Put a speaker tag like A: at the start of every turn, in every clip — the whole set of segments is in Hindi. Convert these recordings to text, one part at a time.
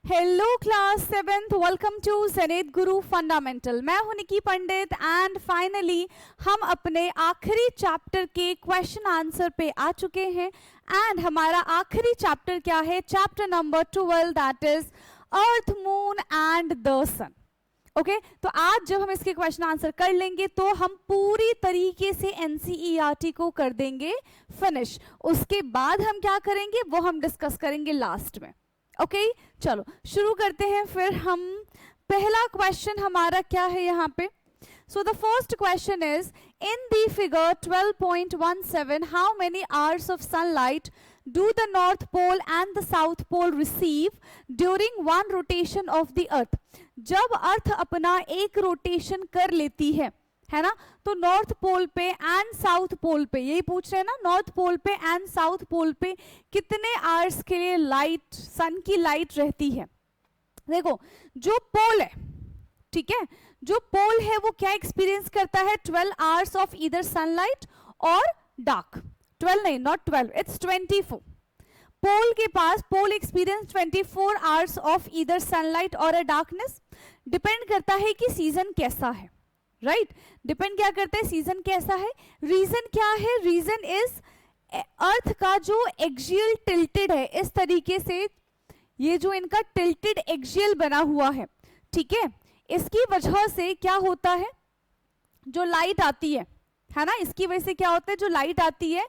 A: Hello class 7th, welcome to सनेत गुरु फंडामेंटल। मैं हूं निकी पंडित एंड फाइनली हम अपने आखिरी चैप्टर के क्वेश्चन आंसर पे आ चुके हैं। एंड हमारा आखिरी चैप्टर क्या है? Chapter number 12, that is earth, moon and the sun. Okay, तो आज जब हम इसके क्वेश्चन आंसर कर लेंगे तो हम पूरी तरीके से एनसीईआरटी को कर देंगे फिनिश। उसके बाद हम क्या करेंगे वो हम डिस्कस करेंगे लास्ट में। ओके, चलो शुरू करते हैं फिर हम। पहला क्वेश्चन हमारा क्या है यहाँ पे? So the first question is, in the figure 12.17 how many hours of sunlight do the north pole and the south pole receive during one rotation of the earth. जब अर्थ अपना एक रोटेशन कर लेती है ना, तो नॉर्थ पोल पे एंड साउथ पोल पे, यही पूछ रहे हैं ना, नॉर्थ पोल पे एंड साउथ पोल पे कितने आवर्स के लिए लाइट, सन की लाइट रहती है। देखो, जो पोल है, ठीक है, जो पोल है वो क्या एक्सपीरियंस करता है? 12 आवर्स ऑफ ईदर सनलाइट और डार्क। 12 नहीं, नॉट 12, इट्स 24। पोल के पास, pole experience 24 hours of either sunlight और अ डार्कनेस। डिपेंड करता है कि सीजन कैसा है, राइट डिपेंड क्या करता है, सीजन कैसा है। रीजन क्या है? रीजन इज अर्थ का जो एक्सियल टिल्टेड है, इस तरीके से ये जो इनका टिल्टेड एक्सियल बना हुआ है, ठीक है, इसकी वजह से क्या होता है, जो लाइट आती है ना, इसकी वजह से क्या होता है, जो लाइट आती है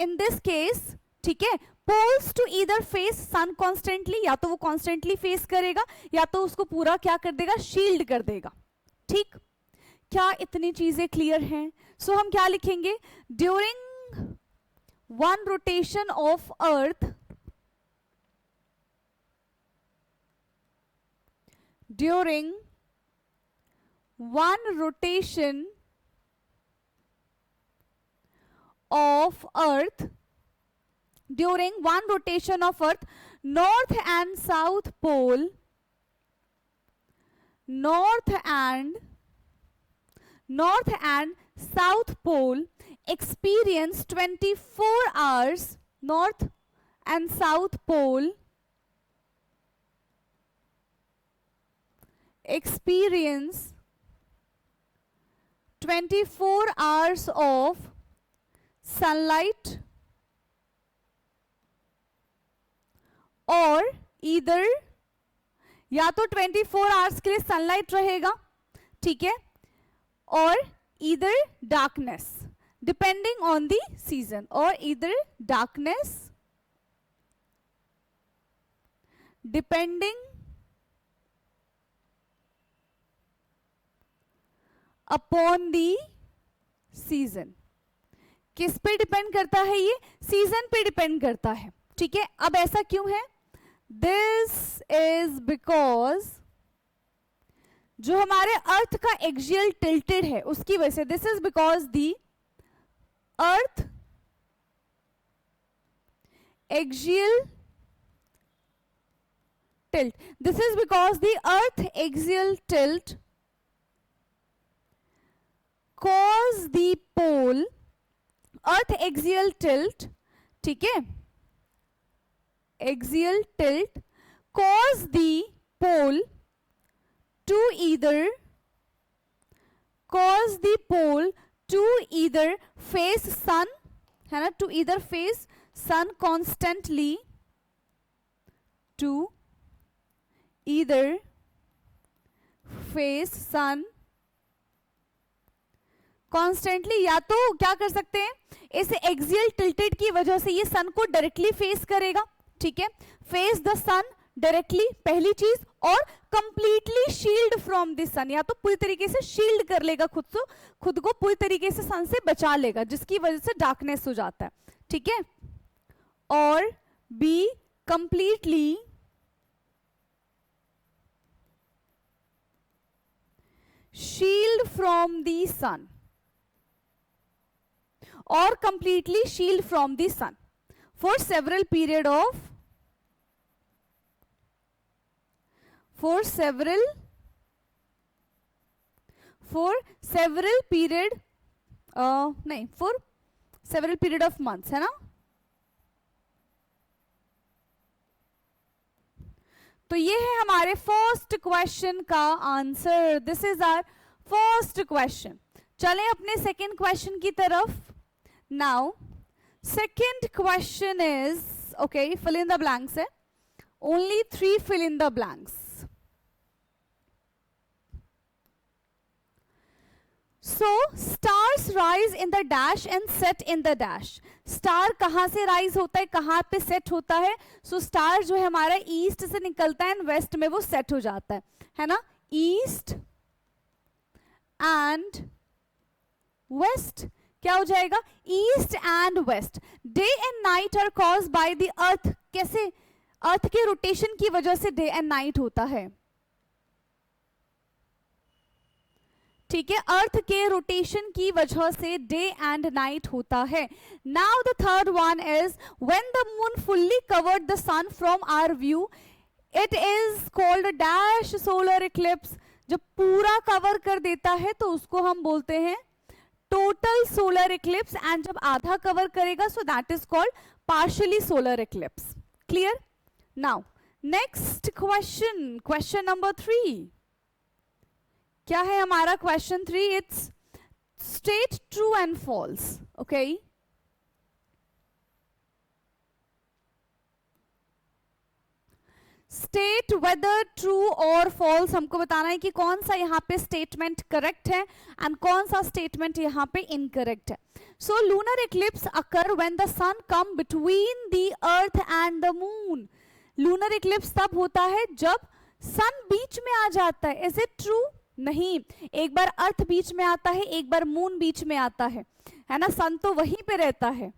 A: इन दिस केस, ठीक है, poles to either face sun constantly, या तो वो कॉन्स्टेंटली फेस करेगा या तो उसको पूरा क्या कर देगा, शील्ड कर देगा। ठीक, क्या इतनी चीजें क्लियर हैं? सो हम क्या लिखेंगे? During one rotation of earth, during one rotation of earth, during one rotation of earth, north and south pole, north and south pole experience 24 hours, north and south pole experience 24 hours of sunlight और ईदर, या तो 24 आवर्स के लिए सनलाइट रहेगा, ठीक है, और either darkness, depending on the season, और either darkness depending upon the season. किस पे डिपेंड करता है? ये सीजन पे डिपेंड करता है, ठीक है। अब ऐसा क्यों है? दिस इज बिकॉज जो हमारे अर्थ का एक्सियल टिल्टेड है उसकी वजह से, this is because the earth axial tilt, this is because the earth axial tilt cause the pole, earth axial tilt, ठीक है, axial tilt cause the pole to either, cause the pole to either face sun, है ना, to either face sun constantly, to either face sun constantly, या तो क्या कर सकते हैं, इस एक्सियल टिल्टेड की वजह से ये सन को डायरेक्टली फेस करेगा, ठीक है, फेस द सन डायरेक्टली, पहली चीज, और कंप्लीटली शील्ड फ्रॉम द सन, या तो पूरी तरीके से शील्ड कर लेगा खुद को पूरी तरीके से सन से बचा लेगा, जिसकी वजह से डार्कनेस हो जाता है, ठीक है, और be completely shield from the sun, or completely shield from the sun for several period of, for several period नहीं, for several period of months, है ना। तो ये है हमारे फर्स्ट क्वेश्चन का answer. This is our first question. चलें अपने सेकेंड क्वेश्चन की तरफ. Now second question is, okay, fill in the blanks है, only 3 fill in the blanks. So stars rise in the dash and set in the dash. Star कहां से राइज होता है, कहां पे सेट होता है? सो स्टार जो है हमारा ईस्ट से निकलता है एंड वेस्ट में वो सेट हो जाता है ना. ईस्ट एंड वेस्ट क्या हो जाएगा? East and west. Day and night are caused by the earth. कैसे? अर्थ के रोटेशन की वजह से डे एंड नाइट होता है. ठीक है, अर्थ के रोटेशन की वजह से डे एंड नाइट होता है. Now the third one is when the moon fully covered the sun from our view it is called dash solar eclipse. जब पूरा कवर कर देता है तो उसको हम बोलते हैं टोटल सोलर इक्लिप्स, एंड जब आधा कवर करेगा so that is called partially solar eclipse. Clear? Now next question, question number 3. क्या है हमारा question 3? It's state true and false. Okay, state whether true और फॉल्स. हमको बताना है कि कौन सा यहाँ पे स्टेटमेंट करेक्ट है एंड कौन सा स्टेटमेंट यहाँ पे इनकरेक्ट है. So lunar eclipse occur when the sun come between the earth and the moon. Lunar eclipse तब होता है जब सन बीच में आ जाता है. Is it true? नहीं, एक बार अर्थ बीच में आता है, एक बार मून बीच में आता है ना. सन तो वहीं पे रहता है.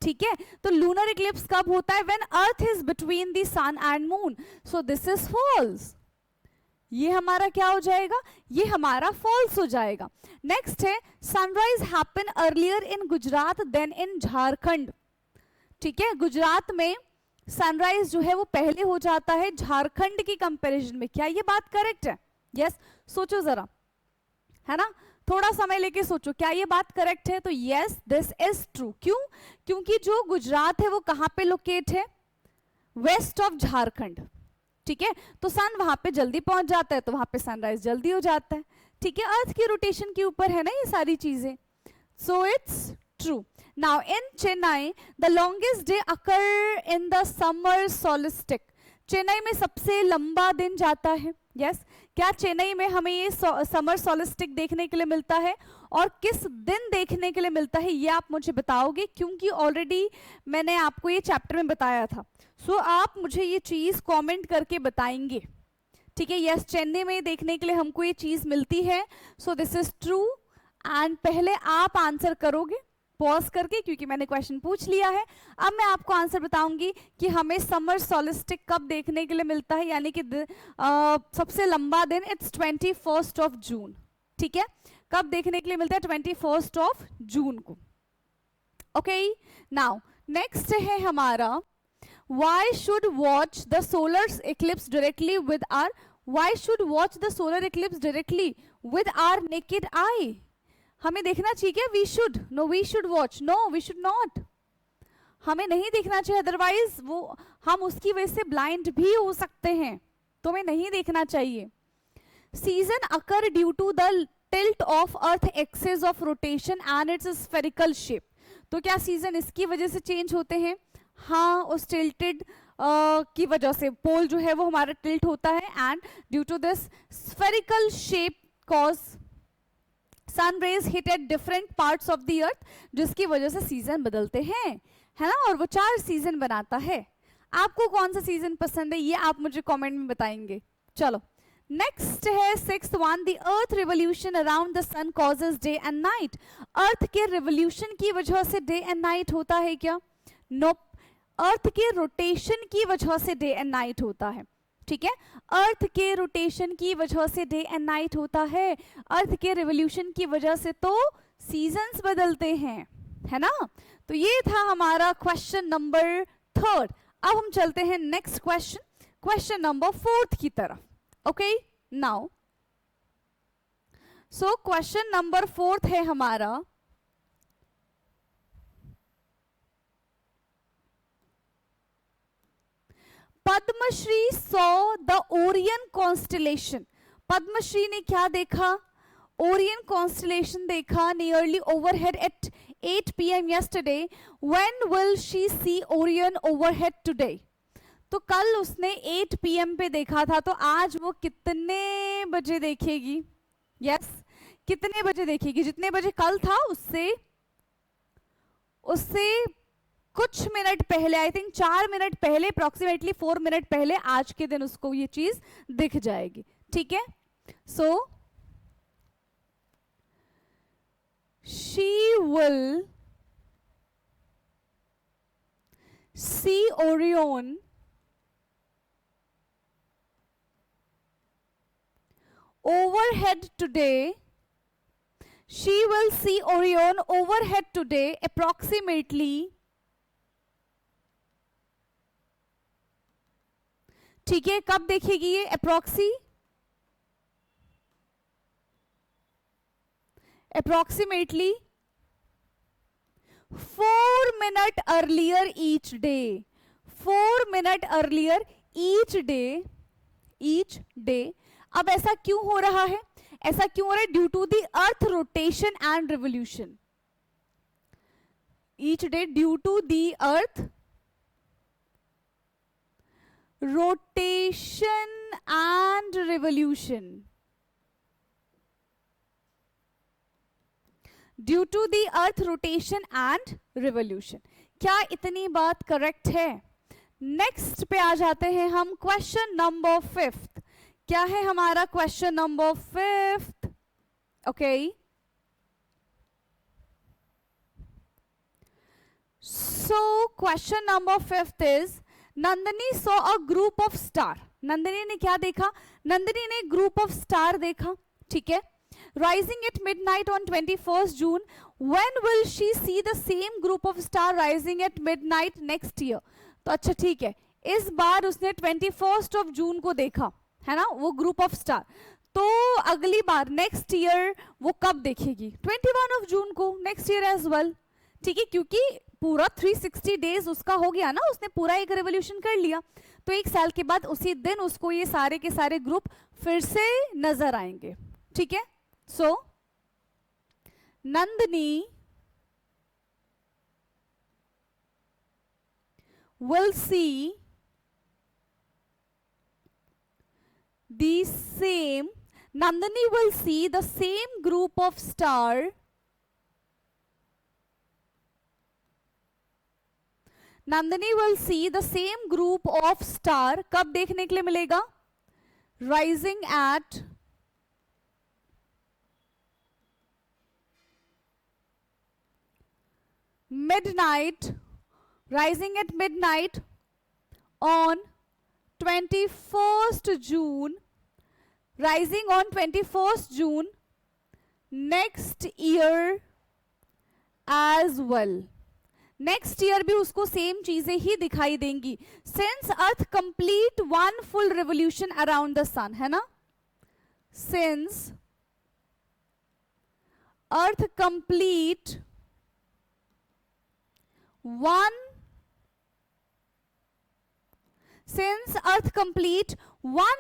A: ठीक है, तो लूनर इक्लिप्स कब होता है? When earth is between the sun and moon. So this is false. ये हमारा क्या हो जाएगा? ये हमारा फॉल्स हो जाएगा. नेक्स्ट है sunrise happen earlier in Gujarat than in Jharkhand. ठीक है, गुजरात में सनराइज जो है वो पहले हो जाता है झारखंड की कंपैरिजन में. क्या ये बात करेक्ट है? यस, सोचो जरा, है ना, थोड़ा समय लेके सोचो, क्या ये बात करेक्ट है? तो यस, दिस इज ट्रू. क्यों? क्योंकि जो गुजरात है वो कहां पे लोकेट है? West of Jharkhand. ठीक है, तो सन वहां पे जल्दी पहुंच जाता है, तो वहां पे सनराइज जल्दी हो जाता है. ठीक है, अर्थ की रोटेशन के ऊपर है ना ये सारी चीजें. So it's true. Now in Chennai the longest day occur in the summer solstice. Chennai में सबसे लंबा दिन जाता है. यस, क्या चेन्नई में हमें ये समर सोलिस्टिक देखने के लिए मिलता है? और किस दिन देखने के लिए मिलता है ये आप मुझे बताओगे, क्योंकि ऑलरेडी मैंने आपको ये चैप्टर में बताया था. सो आप मुझे ये चीज कमेंट करके बताएंगे. ठीक है, यस, चेन्नई में देखने के लिए हमको ये चीज मिलती है. So this is true. And पहले आप आंसर करोगे पॉज करके, क्योंकि मैंने क्वेश्चन पूछ लिया है. अब मैं आपको आंसर बताऊंगी कि हमें समर सोलिस्टिक कब देखने के लिए मिलता है, यानी कि सबसे लंबा दिन. It's 21 of June. ठीक है, कब देखने के लिए मिलता है? 21 ऑफ जून को. ओके, नाउ नेक्स्ट है हमारा why should watch the solar eclipse directly with our. Why should watch the solar eclipse directly with our naked eye. हमें देखना चाहिए क्या? We should. No, we should watch. No, we should not. हमें नहीं देखना चाहिए, अदरवाइज वो हम उसकी वजह से ब्लाइंड भी हो सकते हैं, तो हमें नहीं देखना चाहिए. Season occur due to the tilt of earth axis of rotation and its spherical shape. तो क्या सीजन इसकी वजह से चेंज होते हैं? हाँ, उस टिल्टेड की वजह से पोल जो है वो हमारा टिल्ट होता है, and due to this spherical shape cause sun rays hit at different parts of the earth, जिसकी वजह से सीजन बदलते हैं, है ना. और वो 4 सीजन बनाता है. आपको कौन सा सीजन पसंद है ये आप मुझे कमेंट में बताएंगे. चलो नेक्स्ट है 6th one. The earth revolution around the sun causes day and night. Earth के रिवोल्यूशन की वजह से डे एंड नाइट होता है क्या? नोप. अर्थ के रोटेशन की वजह से डे एंड नाइट होता है. ठीक है, अर्थ के रोटेशन की वजह से डे एंड नाइट होता है. अर्थ के रिवोल्यूशन की वजह से तो सीजन्स बदलते हैं, है ना. तो ये था हमारा क्वेश्चन नंबर 3. अब हम चलते हैं नेक्स्ट क्वेश्चन, क्वेश्चन नंबर 4 की तरफ. Okay, now so question number 4 है हमारा Padmashri saw the Orion constellation. Padmashri ने क्या देखा? ओरियन कॉन्स्टलेशन देखा nearly overhead at 8 PM yesterday. When will she see Orion overhead today? तो कल उसने 8 PM पे देखा था, तो आज वो कितने बजे देखेगी? यस, कितने बजे देखेगी? जितने बजे कल था उससे कुछ मिनट पहले, आई थिंक 4 मिनट पहले, अप्रोक्सीमेटली 4 मिनट पहले आज के दिन उसको ये चीज दिख जाएगी. ठीक है, सो she will see Orion overhead today. She will see Orion overhead today approximately. ठीक है, कब देखेगी ये? approximately 4 minutes earlier each day. 4 minutes earlier each day. अब ऐसा क्यों हो रहा है? ऐसा क्यों हो रहा है? Due to the earth rotation and revolution. Each day due to the earth rotation and revolution. Due to the earth rotation and revolution. क्या इतनी बात करेक्ट है? नेक्स्ट पे आ जाते हैं हम. Question number 5. क्या है हमारा question number 5? Okay, so question number 5 is Nandini saw a group of star. Nandini ने क्या देखा? नंदिनी ने ग्रुप ऑफ स्टार देखा. ठीक है, rising at midnight on 21st June. When will she see the same group of star rising at midnight next year? तो अच्छा ठीक है, इस बार उसने 21st of June को देखा है ना, वो ग्रुप ऑफ स्टार. तो अगली बार नेक्स्ट ईयर वो कब देखेगी? 21 of June को, नेक्स्ट ईयर एज वेल. ठीक है, क्योंकि पूरा 360 डेज उसका हो गया ना, उसने पूरा एक रेवोल्यूशन कर लिया. तो एक साल के बाद उसी दिन उसको ये सारे के सारे ग्रुप फिर से नजर आएंगे. ठीक है, so Nandini will see the same. Nandini will see the same group of star. Nandini will see the same group of star. कब देखने के लिए मिलेगा? Rising at midnight, rising at midnight on 21st June, rising on 21st June next year as well. Next year भी उसको सेम चीजें ही दिखाई देंगी. Since earth complete one full revolution around the sun, है ना, since earth complete one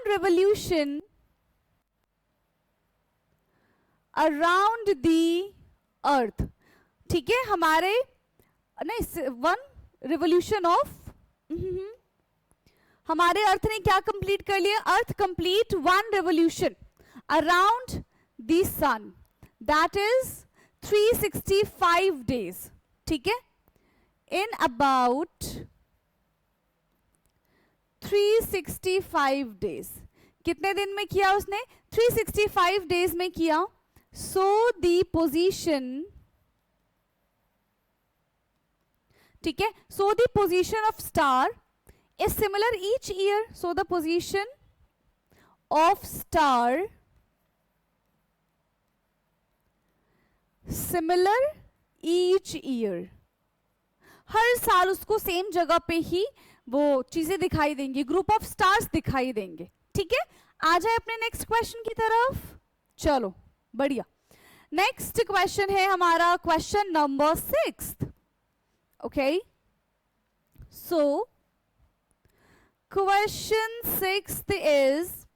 A: revolution around the earth. ठीक है, हमारे नहीं, वन रिवोल्यूशन ऑफ, हमारे अर्थ ने क्या कंप्लीट कर लिया? Earth complete one revolution around the sun, that is 365 days. ठीक है, in about 365 days. कितने दिन में किया उसने? 365 days में किया. So the position, ठीक है, so the position of star is similar each year. So the position of star similar each year. हर साल उसको सेम जगह पे ही वो चीजें दिखाई देंगी, ग्रुप ऑफ स्टार्स दिखाई देंगे. ठीक है, आ जाए अपने नेक्स्ट क्वेश्चन की तरफ. चलो बढ़िया. नेक्स्ट क्वेश्चन है हमारा question number 6. Okay, so question 6 is,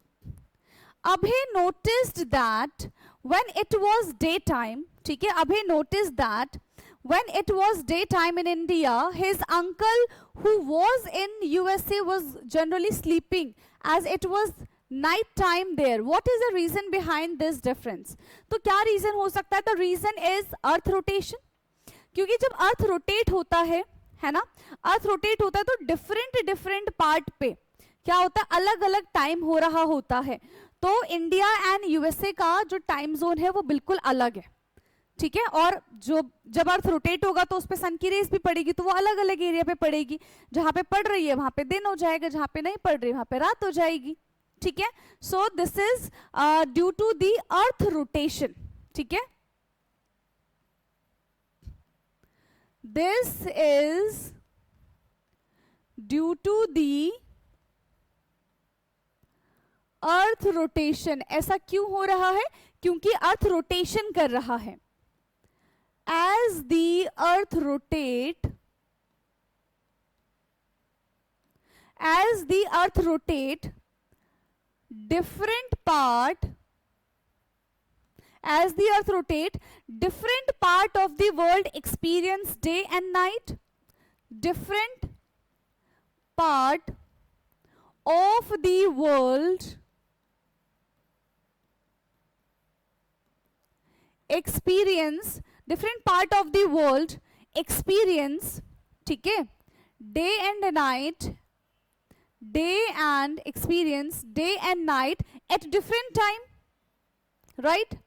A: Abhay noticed that when it was daytime, ठीक है, Abhay noticed that when it was daytime in India, his uncle who was in USA was generally sleeping as it was night time there. What is the reason behind this difference? तो क्या reason हो सकता है? तो reason is earth rotation. क्योंकि जब अर्थ रोटेट होता है ना, अर्थ रोटेट होता है तो डिफरेंट पार्ट पे क्या होता है, अलग अलग टाइम हो रहा होता है. तो इंडिया एंड यूएसए का जो टाइम जोन है वो बिल्कुल अलग है, ठीक है. और जो जब अर्थ रोटेट होगा तो उस पर सन की रेस भी पड़ेगी, तो वो अलग अलग एरिया पे पड़ेगी. जहां पे पड़ रही है वहां पे दिन हो जाएगा, जहां पे नहीं पड़ रही वहां पे रात हो जाएगी, ठीक है. So this is due to the earth rotation, ठीक है. This is due to the earth rotation. ऐसा क्यों हो रहा है? क्योंकि अर्थ रोटेशन कर रहा है. As the earth rotate, different part of the world experience day and night. Different part of the world experience, ठीक है, day and night at different time, right?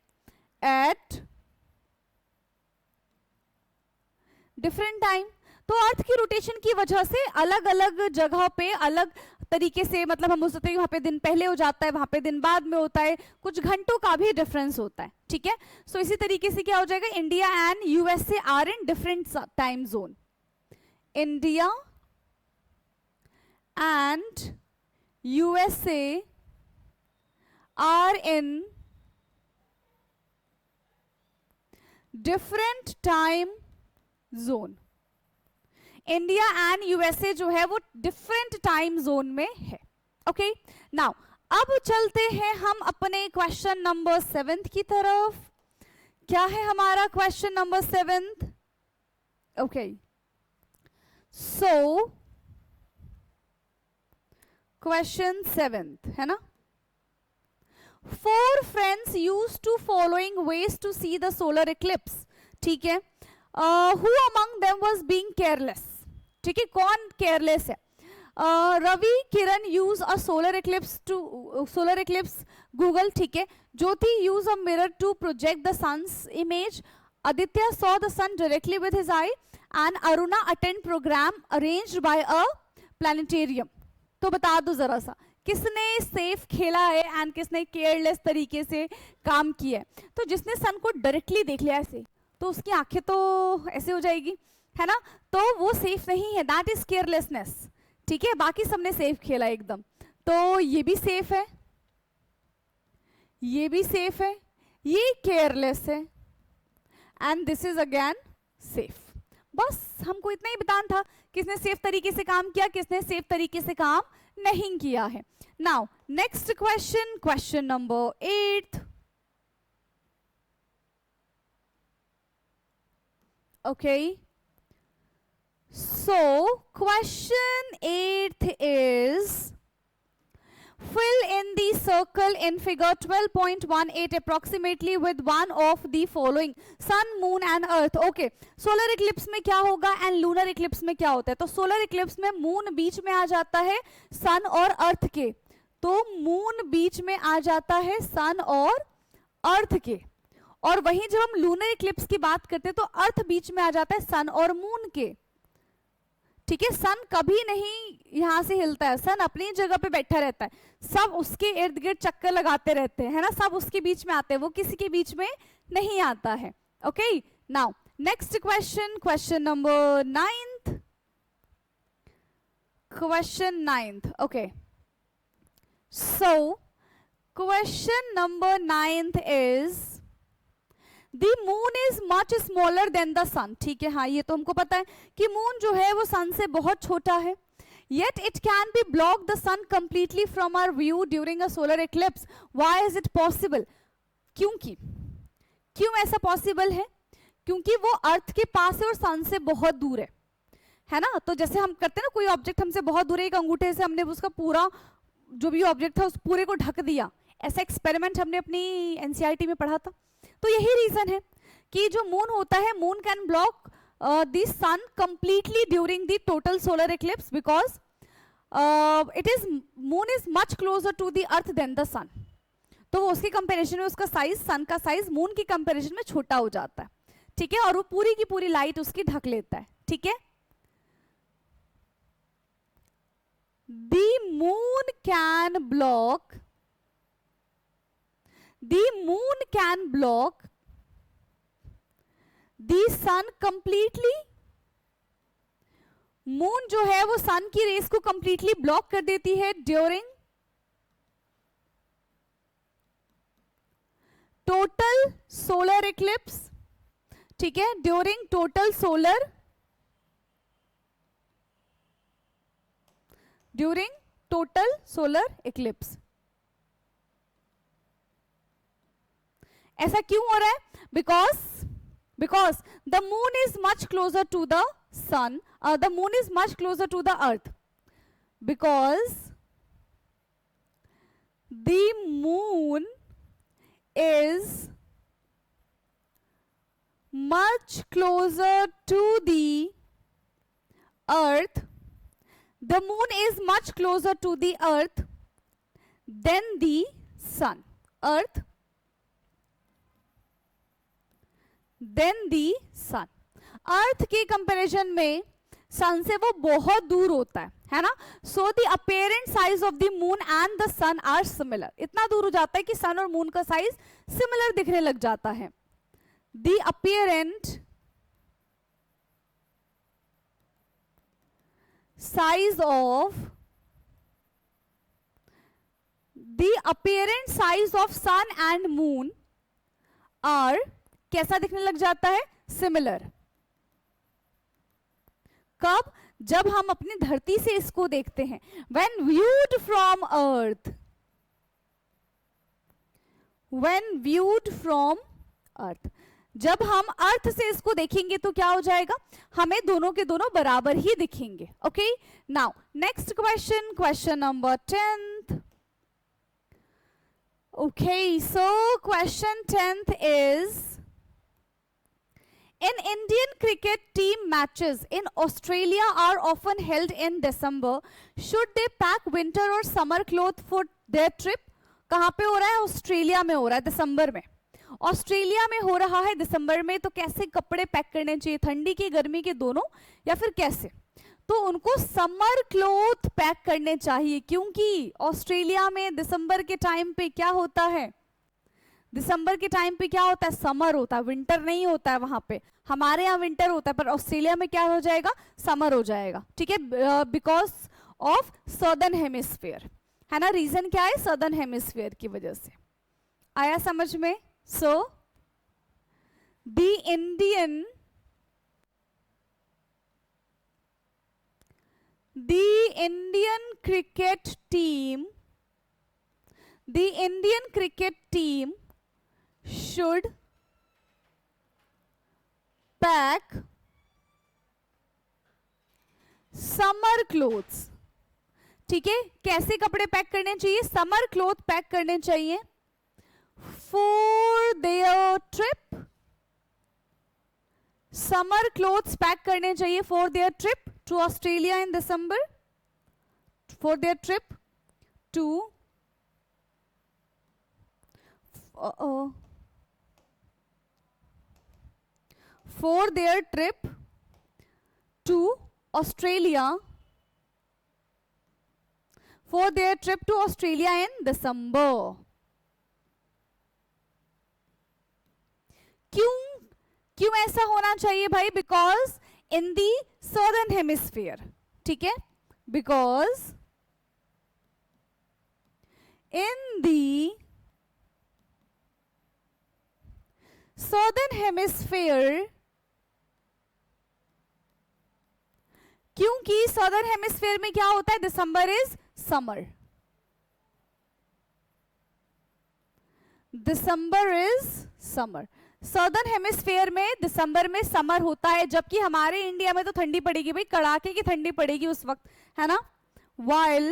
A: At different time. तो अर्थ की रोटेशन की वजह से अलग अलग जगह पे अलग तरीके से, मतलब हम बोल सकते हैं वहां पे दिन पहले हो जाता है, वहां पे दिन बाद में होता है, कुछ घंटों का भी डिफरेंस होता है, ठीक है. सो इसी तरीके से क्या हो जाएगा, India and USA are in different time zone. India and USA are in different time zone. India and USA जो है वो डिफरेंट टाइम जोन में है. ओके, नाउ अब चलते हैं हम अपने क्वेश्चन नंबर 7 की तरफ. क्या है हमारा question number 7? Okay, so question 7 है ना. 4 friends used to following ways to see the solar eclipse, ठीक है. Who among them was being careless? ठीक है, कौन केयरलेस है? Ravi Kiran use a solar eclipse goggle, ठीक है. Jyoti use a mirror to project the sun's image. Aditya saw the sun directly with his eye. And Aruna attend programme arranged by a planetarium. तो बता दो जरा सा, किसने सेफ खेला है एंड किसने केयरलेस तरीके से काम किया है? तो जिसने सन को डायरेक्टली देख लिया ऐसे, तो उसकी आंखें तो ऐसे हो जाएगी, है ना, तो वो सेफ नहीं है. दैट इज केयरलेसनेस, ठीक है. बाकी सबने सेफ खेला एकदम, तो ये भी सेफ है, ये भी सेफ है, ये केयरलेस है, and this is again safe. बस हमको इतना ही बताना था, किसने सेफ तरीके से काम किया, किसने सेफ तरीके से काम नहीं किया है. Now next question, question number 8. Okay, so question 8 is, fill in the circle in figure 12.18 approximately with one of the following: sun, moon and earth. Okay, solar eclipse में क्या होगा and lunar eclipse में क्या होता है? तो solar eclipse में moon बीच में आ जाता है sun और earth के, तो moon बीच में आ जाता है sun और earth के. और वहीं जब हम लूनर इक्लिप्स की बात करते हैं तो अर्थ बीच में आ जाता है सन और मून के, ठीक है. सन कभी नहीं यहां से हिलता है, सन अपनी जगह पे बैठा रहता है, सब उसके इर्द गिर्द चक्कर लगाते रहते हैं, है ना, सब उसके बीच में आते हैं, वो किसी के बीच में नहीं आता है. Okay, now next question, question number 9. Question 9. Okay, so question number 9 is, The moon is much smaller than the sun. ठीक है, हाँ ये तो हमको पता है कि मून जो है वो सन से बहुत छोटा है. yet it can be block the sun completely from our view during a solar eclipse. Why is it possible? क्योंकि क्यों ऐसा पॉसिबल है? क्योंकि वो अर्थ के पास है और सन से बहुत दूर है ना. तो जैसे हम करते हैं ना, कोई ऑब्जेक्ट हमसे बहुत दूर है, एक अंगूठे से हमने उसका पूरा जो भी ऑब्जेक्ट था उस पूरे को ढक दिया, ऐसा एक्सपेरिमेंट हमने अपनी एनसीईआरटी में पढ़ा था. तो यही रीजन है कि जो मून होता है, moon can block the sun completely during the total solar eclipse because moon is much closer to the earth than the sun. तो उसके कंपेरिजन में उसका साइज, सन का साइज मून की कंपेरिजन में छोटा हो जाता है. ठीक है, और वो पूरी की पूरी लाइट उसकी ढक लेता है. ठीक है, the moon can block the sun completely. Moon जो है वो सन की रेस को कंप्लीटली ब्लॉक कर देती है ड्यूरिंग टोटल सोलर इक्लिप्स. ठीक है, ड्यूरिंग टोटल सोलर इक्लिप्स. ऐसा क्यों हो रहा है? Because the moon is much closer to the sun, the moon is much closer to the earth, because the moon is much closer to the earth. The moon is much closer to the earth than the sun. अर्थ के कंपैरिजन में सन से वो बहुत दूर होता है ना. So the apparent size of the moon and the sun are similar. इतना दूर हो जाता है कि सन और मून का साइज सिमिलर दिखने लग जाता है. The apparent size of sun and moon are कैसा दिखने लग जाता है? सिमिलर. कब? जब हम अपनी धरती से इसको देखते हैं. When viewed from earth, जब हम अर्थ से इसको देखेंगे तो क्या हो जाएगा? हमें दोनों के दोनों बराबर ही दिखेंगे. Okay, now next question number 10th. Okay, so question 10th is in Indian cricket team matches in Australia are often held in December. Should they pack winter or summer clothes for their trip? कहाँ पे हो रहा है? ऑस्ट्रेलिया में हो रहा है दिसंबर में. ऑस्ट्रेलिया में हो रहा है दिसंबर में, तो कैसे कपड़े पैक करने चाहिए? ठंडी की गर्मी के दोनों, या फिर कैसे? तो उनको समर क्लोथ पैक करने चाहिए, क्योंकि ऑस्ट्रेलिया में दिसंबर के टाइम पे क्या होता है? दिसंबर के टाइम पे क्या होता है? समर होता है, विंटर नहीं होता है वहां पे. हमारे यहाँ विंटर होता है, पर ऑस्ट्रेलिया में क्या हो जाएगा? समर हो जाएगा. ठीक है, बिकॉज ऑफ सदर्न हेमिस्फीयर, है ना. रीजन क्या है? सदर्न हेमिस्फीयर की वजह से. आया समझ में? So, the Indian cricket team should pack summer clothes. ठीक है, कैसे कपड़े पैक करने चाहिए? समर क्लोथ पैक करने चाहिए for their trip. Summer clothes pack करने चाहिए for their trip to Australia in December. For their trip to for their trip to Australia. For their trip to Australia in December. क्यों ऐसा होना चाहिए भाई? Because in the southern hemisphere. ठीक है, because in the southern hemisphere क्योंकि सदर्न हेमिस्फीयर में क्या होता है, December is summer, December is summer. Southern hemisphere में दिसंबर में समर होता है, जबकि हमारे इंडिया में तो ठंडी पड़ेगी भाई, कड़ाके की ठंडी पड़ेगी उस वक्त, है ना। while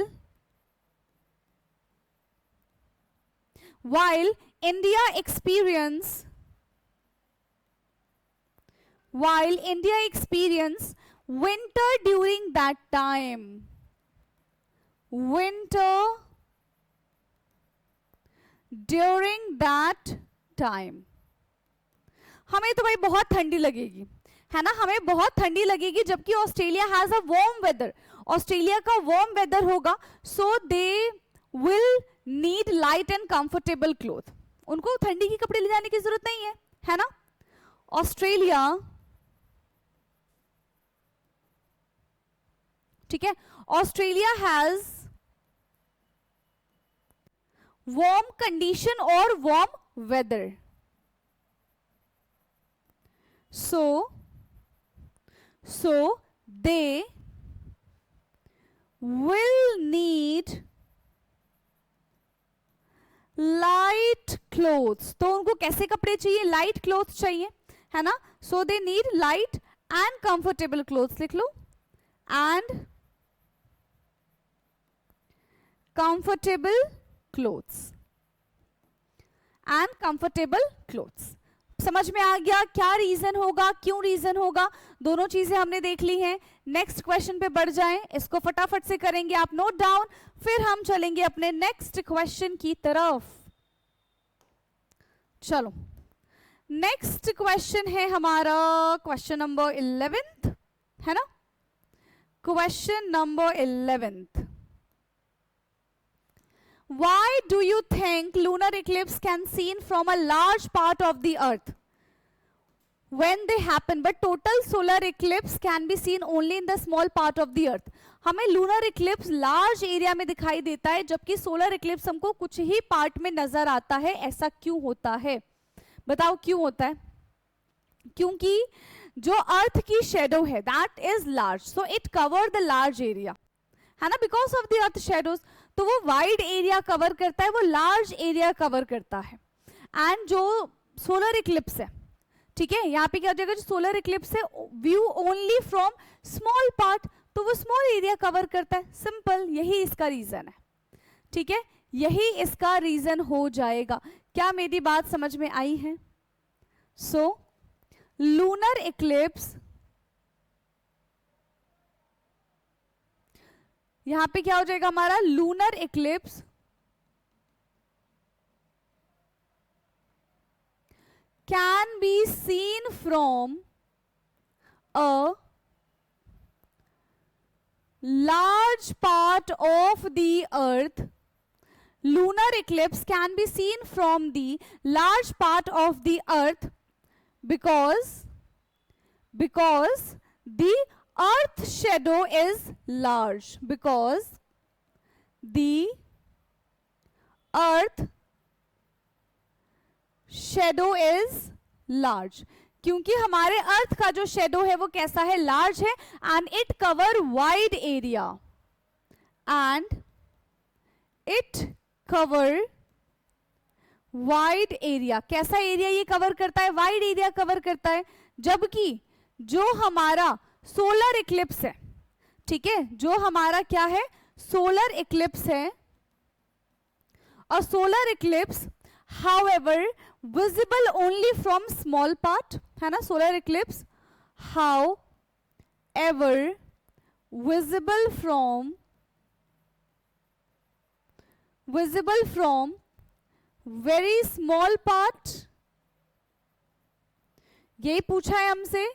A: India experience winter during that time, winter during that time, हमें तो भाई बहुत ठंडी लगेगी, है ना, हमें बहुत ठंडी लगेगी, जबकि Australia has a warm weather, Australia का वार्म वेदर होगा, so they will need light and comfortable cloth, उनको ठंडी के कपड़े ले जाने की जरूरत नहीं है ना। ऑस्ट्रेलिया, ठीक है, ऑस्ट्रेलिया हैज वार्म कंडीशन और warm weather, so they will need light clothes, तो उनको कैसे कपड़े चाहिए, लाइट क्लोथ चाहिए, है ना, so they need light and comfortable clothes, लिख लो, and comfortable clothes, and comfortable clothes। समझ में आ गया क्या रीजन होगा, क्यों रीजन होगा, दोनों चीजें हमने देख ली हैं। नेक्स्ट क्वेश्चन पे बढ़ जाएं, इसको फटाफट से करेंगे आप नोट डाउन, फिर हम चलेंगे अपने नेक्स्ट क्वेश्चन की तरफ। चलो, नेक्स्ट क्वेश्चन है हमारा क्वेश्चन नंबर 11, है ना, question number 11। Why do you think lunar eclipse can seen from a large part of the earth when they happen, but total solar eclipse can be seen only in the small part of the earth? हमें lunar eclipse large area में दिखाई देता है, जबकि solar eclipse हमको कुछ ही पार्ट में नजर आता है, ऐसा क्यों होता है, बताओ क्यों होता है? क्योंकि जो अर्थ की शेडो है that is large, so it cover the large area, है ना, because of the earth shadows, तो वो वाइड एरिया कवर करता है, वो लार्ज एरिया कवर करता है। एंड जो सोलर इक्लिप्स है, ठीक है, यहाँ पे क्या हो जाएगा, जो सोलर इक्लिप्स है view only from small part, तो वो स्मॉल एरिया कवर करता है, सिंपल, यही इसका रीजन है, ठीक है, यही इसका रीजन हो जाएगा। क्या मेरी बात समझ में आई है? सो लूनर इक्लिप्स, यहां पे क्या हो जाएगा हमारा, lunar Eclipse can be seen from a large part of the earth, lunar eclipse can be seen from the large part of the earth because the earth shadow is large, because the earth shadow is large, क्योंकि हमारे अर्थ का जो शेडो है वो कैसा है, लार्ज है, and it cover wide area, and it cover wide area, कैसा एरिया ये कवर करता है, वाइड एरिया कवर करता है, जबकि जो हमारा सोलर इक्लिप्स है, ठीक है, जो हमारा क्या है, सोलर इक्लिप्स है, और solar Eclipse however visible only from small part, है ना, solar Eclipse however visible from very small part, ये पूछा है हमसे,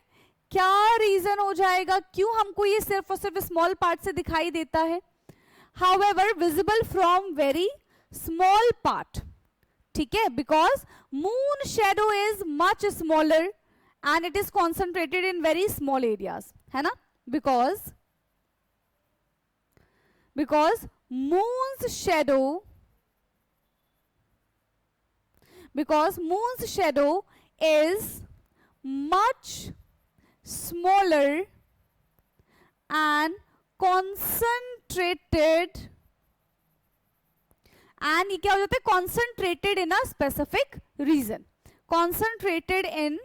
A: क्या रीजन हो जाएगा, क्यों हमको ये सिर्फ और सिर्फ स्मॉल पार्ट से दिखाई देता है, however visible from very small part, ठीक है, because moon shadow is much smaller and it is concentrated in very small areas, है ना, because moon's shadow is much smaller and concentrated, and ये क्या हो जाता है, concentrated in a specific region, concentrated in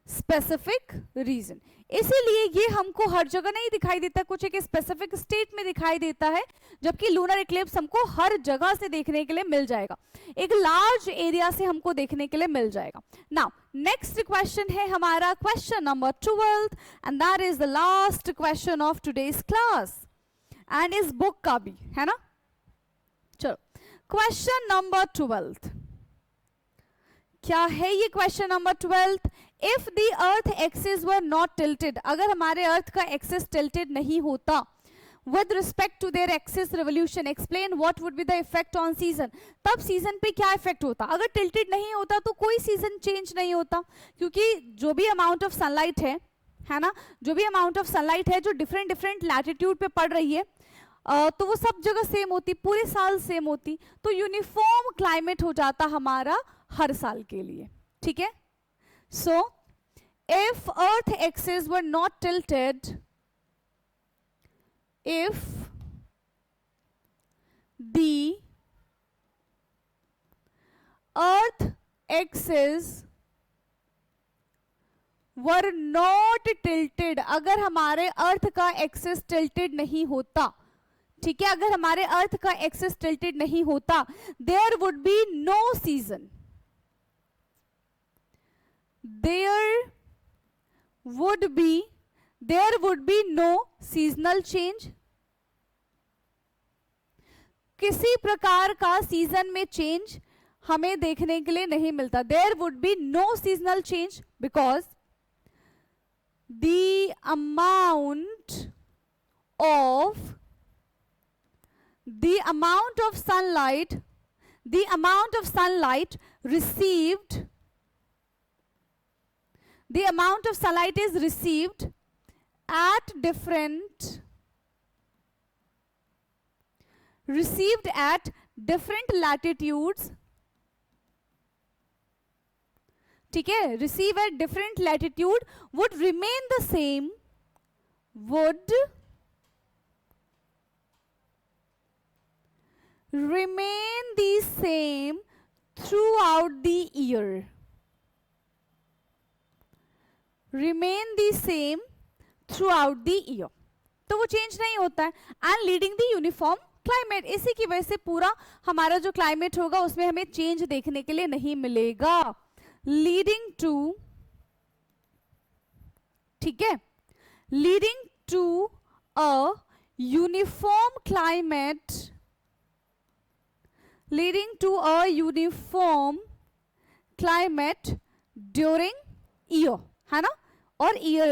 A: specific region. इसीलिए ये हमको हर जगह नहीं दिखाई देता, कुछ एक स्पेसिफिक स्टेट में दिखाई देता है, जबकि लूनर इक्लिप्स हमको हर जगह से देखने के लिए मिल जाएगा, एक लार्ज एरिया से हमको देखने के लिए मिल जाएगा। नाउ नेक्स्ट क्वेश्चन है हमारा question number 12 and that is the last question of today's class and इस बुक का भी है ना। चलो क्वेश्चन नंबर 12 क्या है, ये question number 12, if the earth axis were not tilted, अगर हमारे अर्थ का एक्सिस टिल्टेड नहीं होता, with respect to their axis revolution, explain what would be the effect on season, तब सीजन पे क्या इफेक्ट होता। अगर टिल्टेड नहीं होता तो कोई सीजन चेंज नहीं होता, क्योंकि जो भी अमाउंट ऑफ सनलाइट है ना, जो भी अमाउंट ऑफ सनलाइट है जो डिफरेंट डिफरेंट लैटिट्यूड पे पड़ रही है, तो वो सब जगह सेम होती, पूरे साल सेम होती, तो यूनिफॉर्म क्लाइमेट हो जाता हमारा हर साल के लिए। ठीक है, so if earth axis were not tilted, if the earth axis were not tilted, अगर हमारे अर्थ का एक्सिस टिल्टेड नहीं होता, ठीक है, अगर हमारे अर्थ का एक्सिस टिल्टेड नहीं होता, there would be no season, there would be no seasonal change, किसी प्रकार का सीजन में चेंज हमें देखने के लिए नहीं मिलता। there would be no seasonal change because the amount of sunlight received, the amount of sunlight is received at different latitudes, ठीक है, receive at different latitude would remain the same, would remain the same throughout the year, remain the same throughout the year, तो वो चेंज नहीं होता है, and leading the uniform climate, इसी की वजह से पूरा हमारा जो क्लाइमेट होगा उसमें हमें चेंज देखने के लिए नहीं मिलेगा, लीडिंग टू, ठीक है, leading to a uniform climate, leading to a uniform climate during year, है ना, और ईयर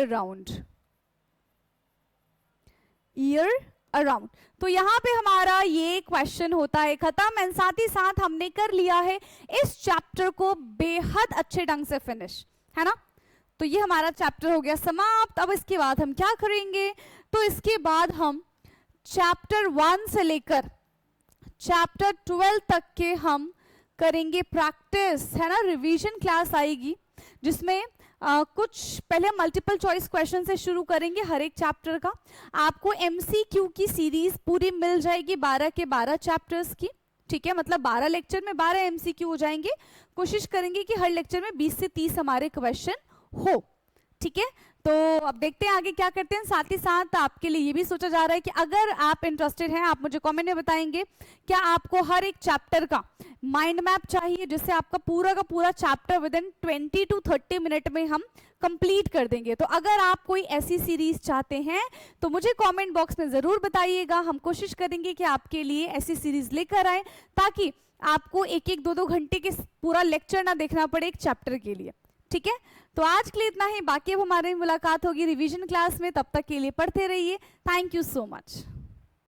A: अराउंड। तो यहां पे हमारा ये क्वेश्चन होता है खत्म, एंड साथ ही साथ हमने कर लिया है इस चैप्टर को बेहद अच्छे ढंग से फिनिश, है ना। तो ये हमारा चैप्टर हो गया समाप्त। अब इसके बाद हम क्या करेंगे, तो इसके बाद हम चैप्टर 1 से लेकर चैप्टर 12 तक के हम करेंगे प्रैक्टिस, है ना, रिवीजन क्लास आएगी जिसमें कुछ पहले मल्टीपल चॉइस क्वेश्चन से शुरू करेंगे हर एक चैप्टर का। आपको एमसीक्यू की सीरीज पूरी मिल जाएगी 12 के 12 चैप्टर्स की, ठीक है, मतलब 12 लेक्चर में 12 एमसीक्यू हो जाएंगे। कोशिश करेंगे कि हर लेक्चर में 20 से 30 हमारे क्वेश्चन हो, ठीक है। तो अब देखते हैं आगे क्या करते हैं। साथ ही साथ आपके लिए ये भी सोचा जा रहा है कि अगर आप इंटरेस्टेड हैं, आप मुझे कमेंट में बताएंगे क्या आपको हर एक चैप्टर का माइंड मैप चाहिए, जिससे आपका पूरा का पूरा chapter with in 20 to 30 minute में हम कंप्लीट कर देंगे। तो अगर आप कोई ऐसी सीरीज चाहते हैं तो मुझे कमेंट बॉक्स में जरूर बताइएगा। हम कोशिश करेंगे कि आपके लिए ऐसी सीरीज लेकर आए ताकि आपको एक एक 2-2 घंटे के पूरा लेक्चर ना देखना पड़े एक चैप्टर के लिए, ठीक है। तो आज के लिए इतना ही, बाकी अब हमारी मुलाकात होगी रिवीजन क्लास में। तब तक के लिए पढ़ते रहिए। Thank you so much.